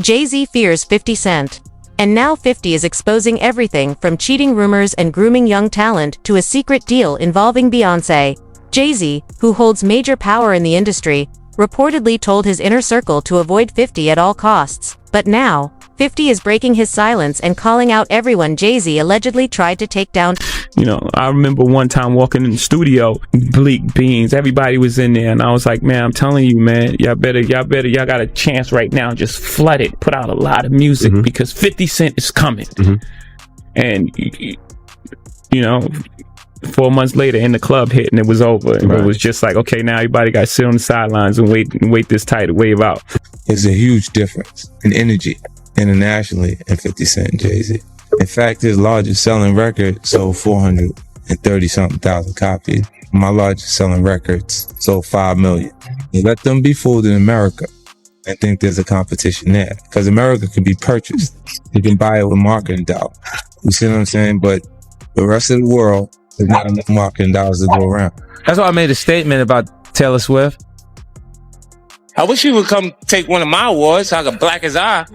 Jay-Z fears 50 Cent. And now 50 is exposing everything from cheating rumors and grooming young talent to a secret deal involving Beyoncé. Jay-Z, who holds major power in the industry, reportedly told his inner circle to avoid 50 at all costs. But now, 50 is breaking his silence and calling out everyone Jay-Z allegedly tried to take down. You know, I remember one time walking in the studio, Bleak Beans, everybody was in there, and I was like, man, I'm telling you, man, y'all got a chance right now, just flood it, put out a lot of music, because 50 Cent is coming. And, you know, 4 months later, in the club hit, and it was over. And it was just like, okay, now everybody got to sit on the sidelines and wait this tight wave out. There's a huge difference in energy internationally in 50 Cent and Jay-Z. In fact, his largest selling record sold 430-something thousand copies. My largest selling records sold 5 million. You let them be fooled in America and think there's a competition there. Because America can be purchased. You can buy it with marketing dollars. You see what I'm saying? But the rest of the world, there's not enough marketing dollars to go around. That's why I made a statement about Taylor Swift. I wish you would come take one of my awards so I could black his eye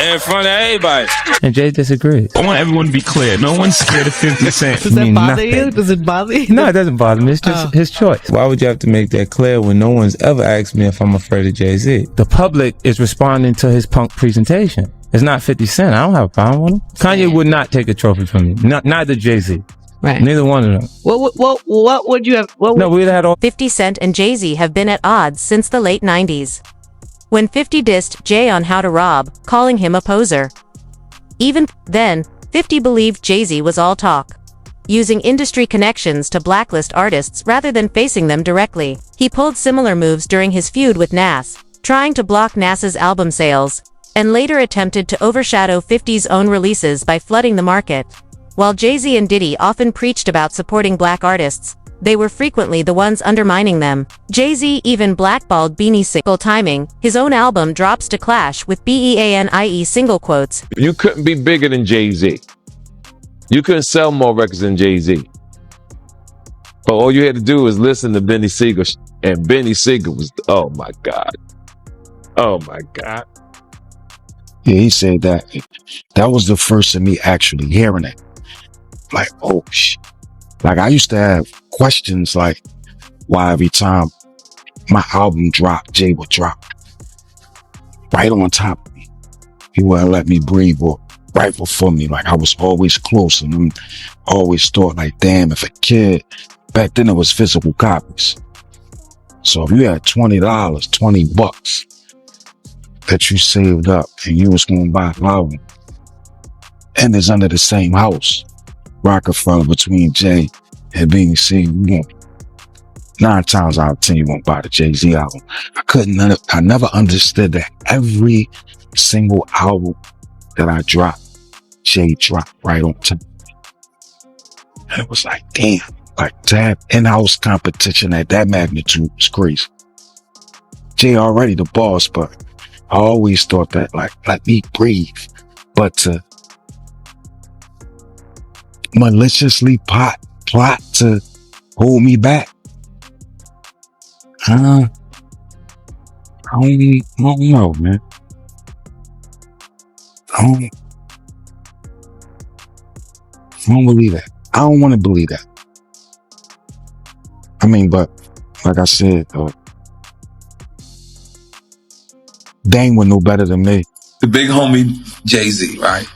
in front of everybody. And Jay disagreed. I want everyone to be clear. No one's scared of 50 Cent. Does that bother you? Does it bother you? No, it doesn't bother me. It's just his choice. Why would you have to make that clear when no one's ever asked me if I'm afraid of Jay-Z? The public is responding to his punk presentation. It's not 50 Cent. I don't have a problem with him. Kanye would not take a trophy from me. Neither Jay-Z. Right. Neither one of them. What would you have? No, we'd had all. 50 Cent and Jay-Z have been at odds since the late 90s. When 50 dissed Jay on How to Rob, calling him a poser. Even then, 50 believed Jay-Z was all talk, using industry connections to blacklist artists rather than facing them directly. He pulled similar moves during his feud with Nas, trying to block Nas's album sales, and later attempted to overshadow 50's own releases by flooding the market. While Jay-Z and Diddy often preached about supporting black artists, they were frequently the ones undermining them. Jay-Z even blackballed Beanie Sigel timing. His own album drops to clash with BEANIE single quotes. You couldn't be bigger than Jay-Z. You couldn't sell more records than Jay-Z. But all you had to do was listen to Beanie Sigel. And Beanie Sigel was, oh my God. Oh my God. Yeah, he said that. That was the first of me actually hearing it. Like, oh shit. Like, I used to have questions like why every time my album dropped, Jay would drop right on top of me. He wouldn't let me breathe or right before me. Like, I was always close, and I always thought like, damn, if a kid, back then it was physical copies. So if you had $20, $20 that you saved up and you was going to buy an album, and it's under the same house, Rockefeller, between Jay and Beanie Sigel, 9 times out of 10 you won't buy the Jay-Z album. I never understood that every single album that I dropped, Jay dropped right on time. And it was like, damn, like to have in-house competition at that magnitude was crazy. Jay already the boss, but I always thought that, like, let me breathe. But to maliciously plot to hold me back. I don't know, man. I don't believe that. I don't want to believe that. I mean, but like I said, they ain't no better than me. The big homie Jay-Z, right?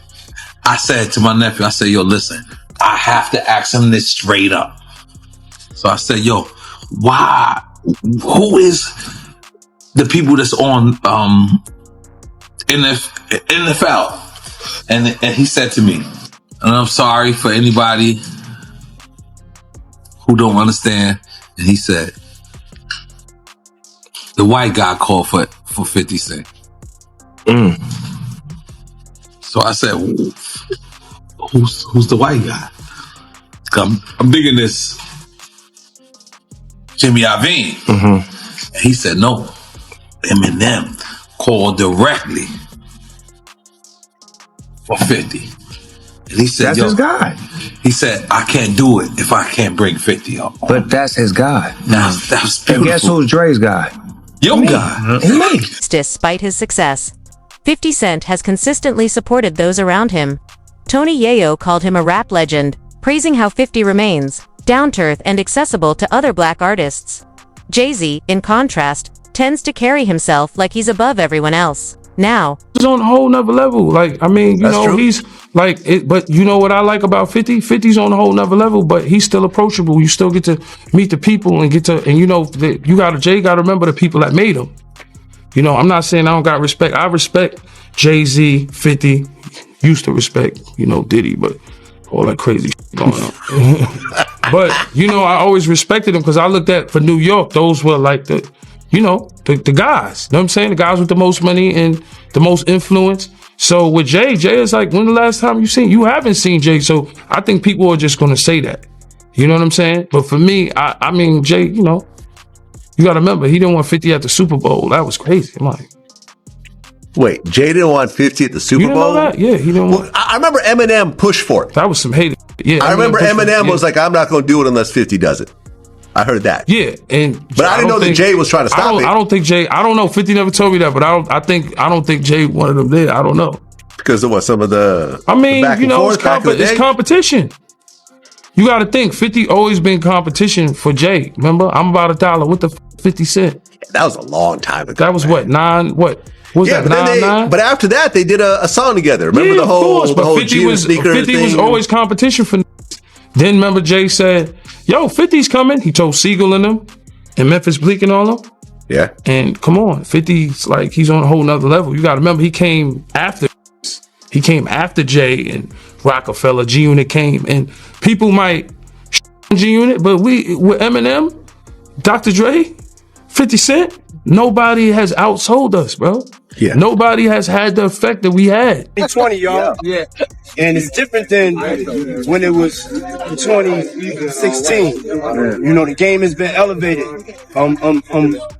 I said to my nephew, I said, yo, listen, I have to ask him this straight up. So I said, yo, why? Who is the people that's on NFL? And he said to me, and I'm sorry for anybody who don't understand. And he said, the white guy called for 50 Cent. So I said, who's the white guy? I'm digging this Jimmy Iovine. And he said, no, Eminem called directly for 50. And he said, that's his guy. He said, I can't do it if I can't bring 50 up. But that's his guy. Now, that was beautiful. And guess who's Dre's guy? Your guy. Me. Despite his success, 50 Cent has consistently supported those around him. Tony Yayo called him a rap legend, praising how 50 remains down-to-earth and accessible to other black artists. Jay-Z, in contrast, tends to carry himself like he's above everyone else. Now, he's on a whole nother level. Like, I mean, you know, he's like, but you know what I like about 50? 50's on a whole nother level, but he's still approachable. You still get to meet the people and you know, Jay got to remember the people that made him. You know, I'm not saying I don't got respect. I respect Jay-Z, 50, used to respect, you know, Diddy, but all that crazy shit going on. But, you know, I always respected him because I looked at, for New York, those were like the guys. You know what I'm saying? The guys with the most money and the most influence. So with Jay is like, when the last time you haven't seen Jay. So I think people are just going to say that. You know what I'm saying? But for me, I mean, Jay, you know, you got to remember, he didn't want 50 at the Super Bowl. That was crazy. I'm like, wait, Jay didn't want 50 at the Super you Bowl? Know that? Yeah, he didn't want. I remember Eminem pushed for it. That was some hate. Yeah, I remember Eminem was like, I'm not going to do it unless 50 does it. I heard that. Yeah, but I didn't know that Jay was trying to stop it. I don't think Jay. I don't know. 50 never told me that, but I don't think Jay wanted them there. I don't know because of what some of the. I mean, you know, it's competition. You got to think. 50 always been competition for Jay. Remember, I'm about $1. What the 50 Cent? That was a long time ago. That was what 9. What was that? 9? But after that, they did a song together. Remember the whole 50 was always competition for. Then remember Jay said, yo, 50's coming. He told Siegel and them and Memphis Bleak and all them. Yeah. And come on, 50's like, he's on a whole nother level. You got to remember, he came after Jay and Rockefeller. G-Unit came. And people might G-Unit, but with Eminem, Dr. Dre, 50 Cent, nobody has outsold us, bro. Yeah. Nobody has had the effect that we had. 20, y'all. Yeah. And it's different than when it was 2016. You know, the game has been elevated.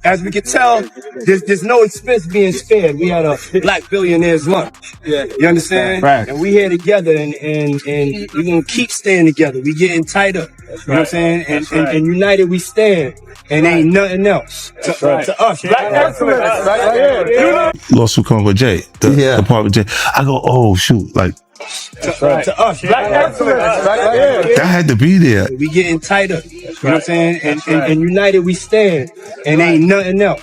As we can tell, there's no expense being spared. We had a Black Billionaires lunch. Yeah. You understand? Right. And we here together and we're gonna keep staying together. We getting tighter. You know what I'm saying? And united we stand. And ain't nothing else to us. Black excellence. Right? Lawsuit coming with Jay. The part with Jay. I go, oh shoot, like to us. Black excellence. That had to be there. We getting tighter. You know what I'm saying? And united we stand. And ain't nothing else.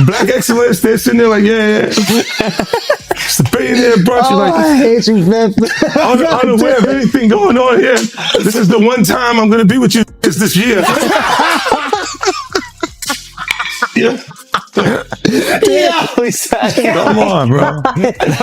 Black excellence, they're sitting there like, yeah. It's the billionaire brunch. Oh, Like, I hate you, man. unaware of anything going on here. This is the one time I'm going to be with you this year. Yeah. Come on, bro.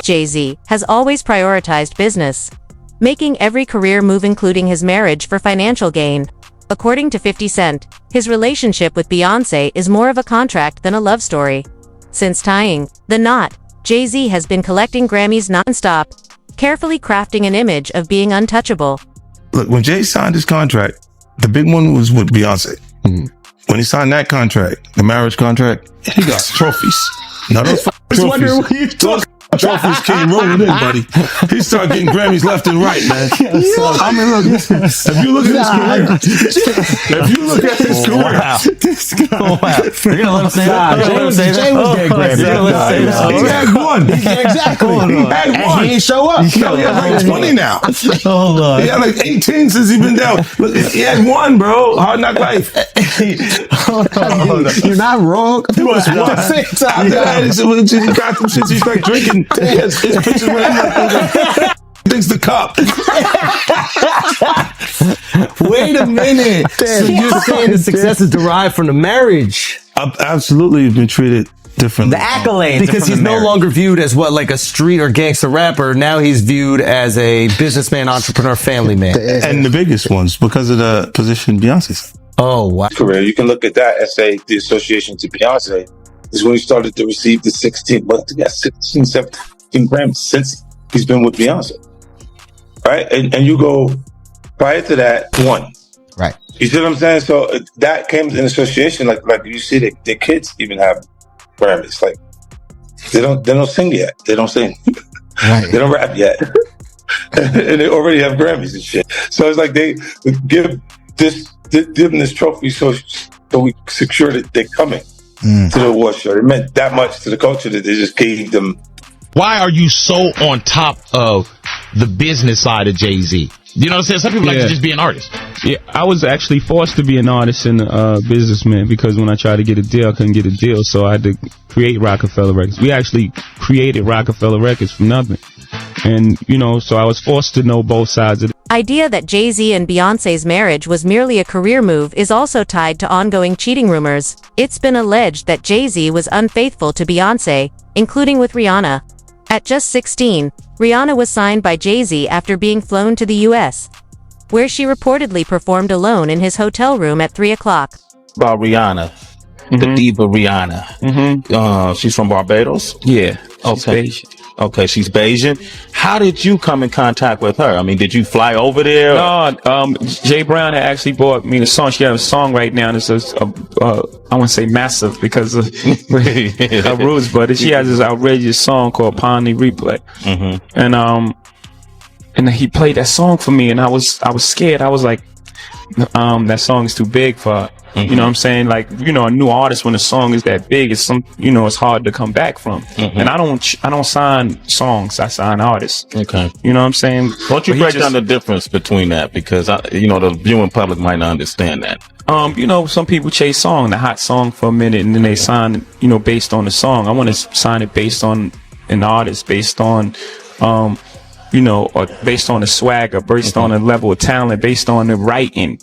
Jay-Z has always prioritized business, making every career move including his marriage for financial gain. According to 50 Cent, his relationship with Beyoncé is more of a contract than a love story. Since tying the knot, Jay-Z has been collecting Grammys non-stop, carefully crafting an image of being untouchable. Look, when Jay signed his contract, the big one was with Beyonce. Mm-hmm. When he signed that contract, the marriage contract, he got trophies. Now those trophies, those trophies came rolling in, buddy. He started getting Grammys left and right, man. I mean, look, if you look at his career, You're gonna let him say that? Jay was getting Grammys. He had one. Exactly. He had one. And he didn't show up. He had like 20 now. Oh, Lord. He had like 18 since he's been down. Look, he had one, bro. Hard Knock Life. You're not wrong. He was one. After that, he got some shit. He started drinking. His pictures with him like thinks the cop. Wait a minute. So you're saying the success is derived from the marriage? Absolutely, he's been treated differently. The accolades. Because he's no longer viewed as what, like a street or gangster rapper. Now he's viewed as a businessman, entrepreneur, family man. And the biggest ones because of the position Beyonce's. Oh, wow. Career, you can look at that and say the association to Beyonce is when he started to receive the 16 Grammys since he's been with Beyonce. Right? And you go, prior to that, one. Right. You see what I'm saying? So that came in association, like you see their kids even have Grammys. Like they don't sing yet. They don't sing. Right. They don't rap yet. And they already have Grammys and shit. So it's like they give them this trophy so we secure that they're coming. to the award show. It meant that much to the culture that they just gave them. Why are you so on top of the business side of Jay-Z? You know what I'm saying? Some people like to just be an artist. Yeah, I was actually forced to be an artist and a businessman because when I tried to get a deal, I couldn't get a deal, so I had to create Rockefeller Records. We actually created Rockefeller Records from nothing. And, you know, so I was forced to know both sides of it. Idea that Jay-Z and Beyoncé's marriage was merely a career move is also tied to ongoing cheating rumors. It's been alleged that Jay-Z was unfaithful to Beyoncé, including with Rihanna. At just 16, Rihanna was signed by Jay-Z after being flown to the U.S., where she reportedly performed alone in his hotel room at 3 o'clock. About Rihanna, the diva Rihanna. She's from Barbados? Yeah. Okay. Okay, she's Bayesian. How did you come in contact with her? I mean, did you fly over there? No, Jay Brown had actually bought me the song. She has a song right now that's I wouldn't say massive because of her roots, but she has this outrageous song called Pawn the Replay. And he played that song for me, and I was scared. I was like, that song is too big for her. You know what I'm saying? Like, you know, a new artist, when a song is that big, it's it's hard to come back from. And I don't sign songs, I sign artists. Okay. You know what I'm saying? Why don't you break down the difference between that? Because the viewing public might not understand that. Some people chase the hot song for a minute, and then they sign, based on the song. I want to sign it based on an artist, based on, or based on the swagger, based on the level of talent, based on the writing,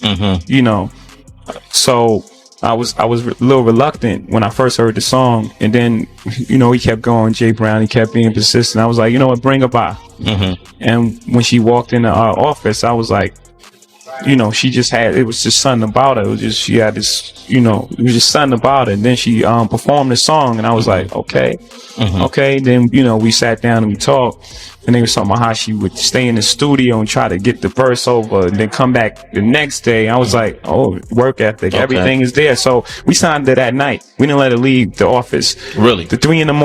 So I was a little reluctant when I first heard the song, and then, he kept going, Jay Brown, he kept being persistent. I was like, you know what, bring her by. And when she walked into our office, I was like, she just had, it was just something about her. It was just, she had this, it was just something about it. And then she performed the song, and I was like, okay. Then, we sat down and we talked. And they were talking about how she would stay in the studio and try to get the verse over and then come back the next day. I was like, oh, work ethic. Okay. Everything is there. So we signed it that night. We didn't let her leave the office. Really? The 3 a.m.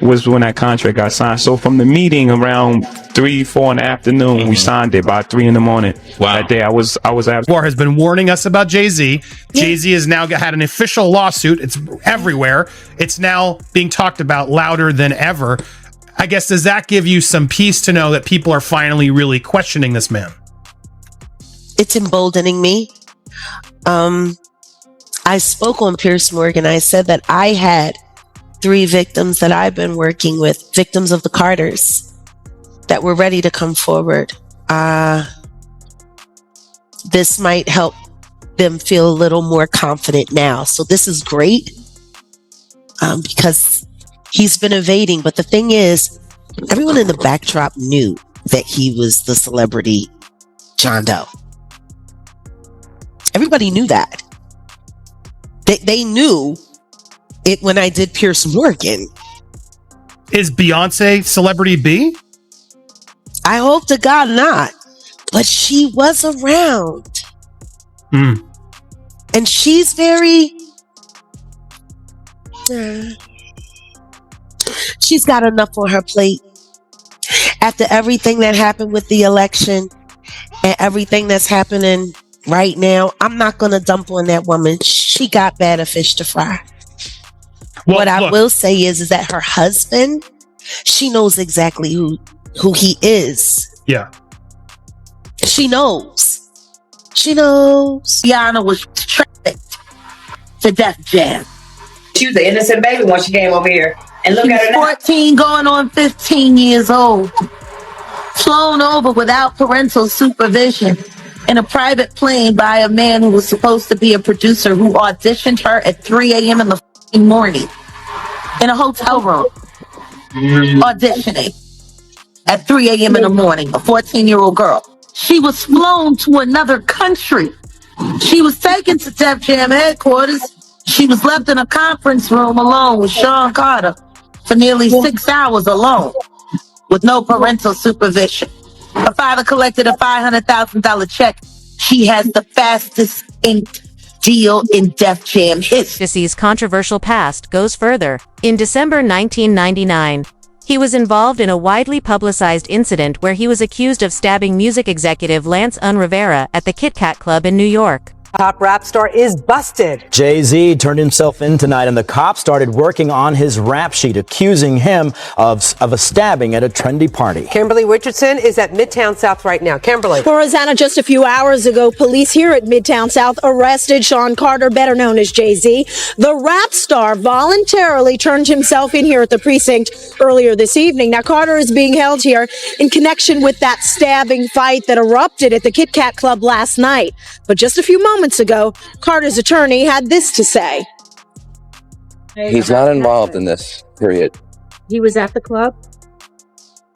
was when that contract got signed. So from the meeting around 3, 4 in the afternoon, we signed it by 3 a.m. Wow. That day I was War has been warning us about Jay-Z. Jay-Z has now had an official lawsuit. It's everywhere. It's now being talked about louder than ever. I guess, does that give you some peace to know that people are finally really questioning this man? It's emboldening me. I spoke on Piers Morgan. I said that I had 3 victims that I've been working with, victims of the Carters, that were ready to come forward. This might help them feel a little more confident now. So this is great because he's been evading. But the thing is, everyone in the backdrop knew that he was the celebrity John Doe. Everybody knew that. They knew it when I did Piers Morgan. Is Beyonce celebrity B? I hope to God not. But she was around. And she's very... she's got enough on her plate. After everything that happened with the election and everything that's happening right now, I'm not going to dump on that woman. She got better fish to fry. Well, what I will say is that her husband, she knows exactly who he is. Yeah. She knows. She knows. Rihanna was trafficked to Def Jam. She was an innocent baby when she came over here. And look at her now. 14 going on 15 years old. Flown over without parental supervision in a private plane by a man who was supposed to be a producer who auditioned her at 3 a.m. in the morning in a hotel room. Auditioning at 3 a.m. in the morning, a 14-year-old girl. She was flown to another country. She was taken to Def Jam headquarters. She was left in a conference room alone with Sean Carter for nearly 6 hours alone with no parental supervision. Her father collected a $500,000 check. She has the fastest inked deal in Def Jam history. Jesse's controversial past goes further. In December 1999, he was involved in a widely publicized incident where he was accused of stabbing music executive Lance Rivera at the Kit Kat Club in New York. Top rap star is busted. Jay-Z turned himself in tonight, and the cops started working on his rap sheet, accusing him of a stabbing at a trendy party. Kimberly Richardson is at Midtown South right now. Kimberly. Well, Rosanna, just a few hours ago, police here at Midtown South arrested Sean Carter, better known as Jay-Z. The rap star voluntarily turned himself in here at the precinct earlier this evening. Now, Carter is being held here in connection with that stabbing fight that erupted at the Kit Kat Club last night. But just a few moments ago, Carter's attorney had this to say. He's not involved in this, period. He was at the club?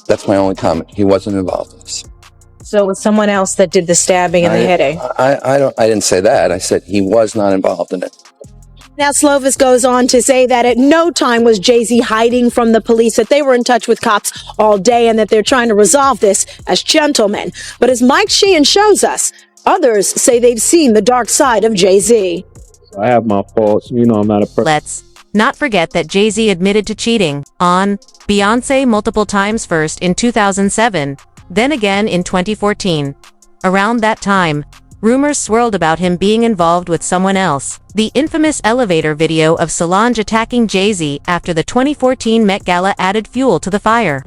That's my only comment. He wasn't involved in this. So it was someone else that did the stabbing and the hitting? I didn't say that. I said he was not involved in it. Now, Slovis goes on to say that at no time was Jay-Z hiding from the police, that they were in touch with cops all day and that they're trying to resolve this as gentlemen. But as Mike Sheehan shows us, others say they've seen the dark side of Jay-Z. I have my faults. You know, I'm not a person. Let's not forget that Jay-Z admitted to cheating on Beyoncé multiple times, first in 2007, then again in 2014. Around that time, rumors swirled about him being involved with someone else. The infamous elevator video of Solange attacking Jay-Z after the 2014 Met Gala added fuel to the fire,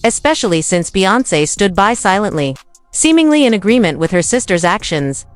especially since Beyoncé stood by silently, seemingly in agreement with her sister's actions.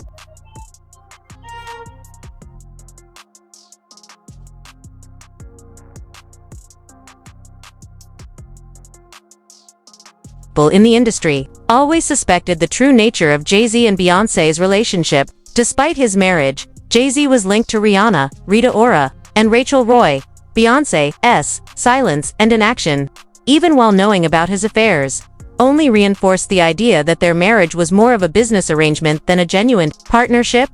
In the industry, always suspected the true nature of Jay-Z and Beyoncé's relationship. Despite his marriage, Jay-Z was linked to Rihanna, Rita Ora, and Rachel Roy. Beyoncé's silence and inaction, even while knowing about his affairs, only reinforced the idea that their marriage was more of a business arrangement than a genuine partnership.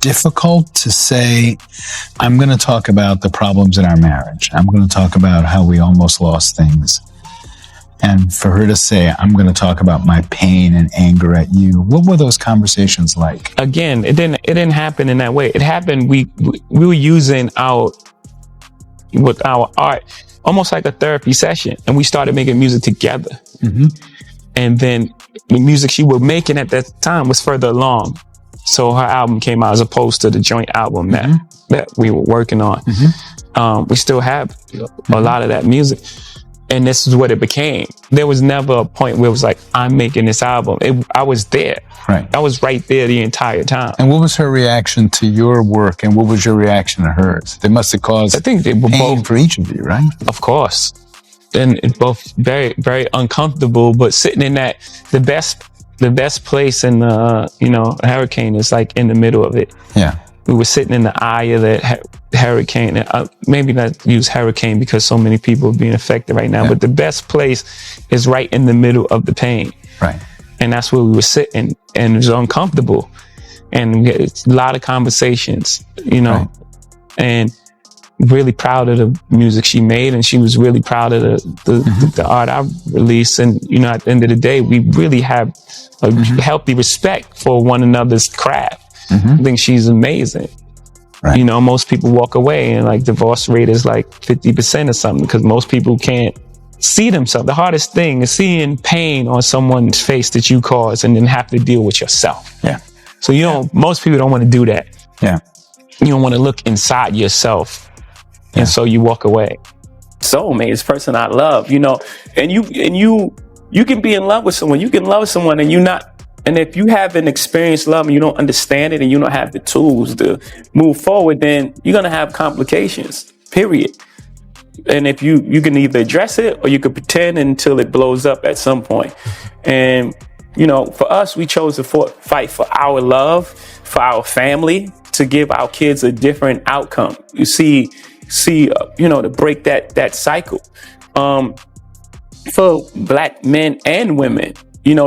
Difficult to say, I'm going to talk about the problems in our marriage. I'm going to talk about how we almost lost things. And for her to say, I'm going to talk about my pain and anger at you. What were those conversations like? Again, it didn't happen in that way. It happened, we were using our art almost like a therapy session, and we started making music together. Mm-hmm. And then the music she was making at that time was further along. So her album came out as opposed to the joint album that we were working on. Mm-hmm. We still have a lot of that music. And this is what it became. There was never a point where it was like, I'm making this album. I was there. Right. I was right there the entire time. And what was her reaction to your work, and what was your reaction to hers? They must have caused, I think, they were pain both, for each of you, right? Of course. And it's both very, very uncomfortable, but sitting in that, the best place in a hurricane is like in the middle of it. Yeah. We were sitting in the eye of that hurricane. Maybe not use hurricane because so many people are being affected right now, but the best place is right in the middle of the pain. Right. And that's where we were sitting, and it was uncomfortable. And we had a lot of conversations, and really proud of the music she made. And she was really proud of the art I released. And, at the end of the day, we really have a healthy respect for one another's craft. I think she's amazing. Right. Most people walk away and like divorce rate is like 50% or something because most people can't see themselves. The hardest thing is seeing pain on someone's face that you caused and then have to deal with yourself. Yeah. So most people don't want to do that. Yeah. You don't want to look inside yourself. Yeah. And so you walk away. Soulmate is the person I love, and you can be in love with someone. You can love someone and you're not. And if you haven't experienced love and you don't understand it and you don't have the tools to move forward, then you're going to have complications, period. And if you can either address it or you could pretend until it blows up at some point. And, for us, we chose to fight for our love, for our family, to give our kids a different outcome. You see, to break that cycle. For Black men and women,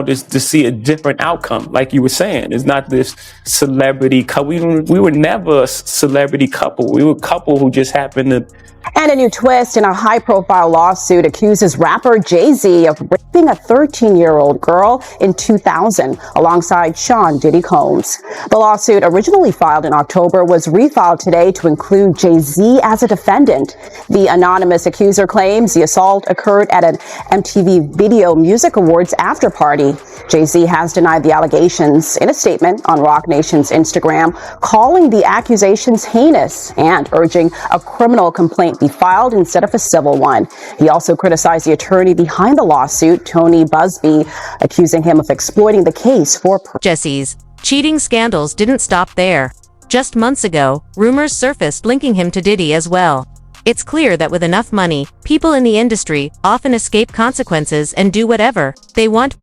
just to see a different outcome. Like you were saying, it's not this celebrity couple. We were never a celebrity couple. We were a couple who just happened to And a new twist in a high-profile lawsuit accuses rapper Jay-Z of raping a 13-year-old girl in 2000 alongside Sean Diddy Combs. The lawsuit, originally filed in October, was refiled today to include Jay-Z as a defendant. The anonymous accuser claims the assault occurred at an MTV Video Music Awards after-party. Jay-Z has denied the allegations in a statement on Roc Nation's Instagram, calling the accusations heinous and urging a criminal complaint be filed instead of a civil one. He also criticized the attorney behind the lawsuit, Tony Busby, accusing him of exploiting the case for Jesse's cheating scandals didn't stop there. Just months ago, rumors surfaced linking him to Diddy as well. It's clear that with enough money, people in the industry often escape consequences and do whatever they want.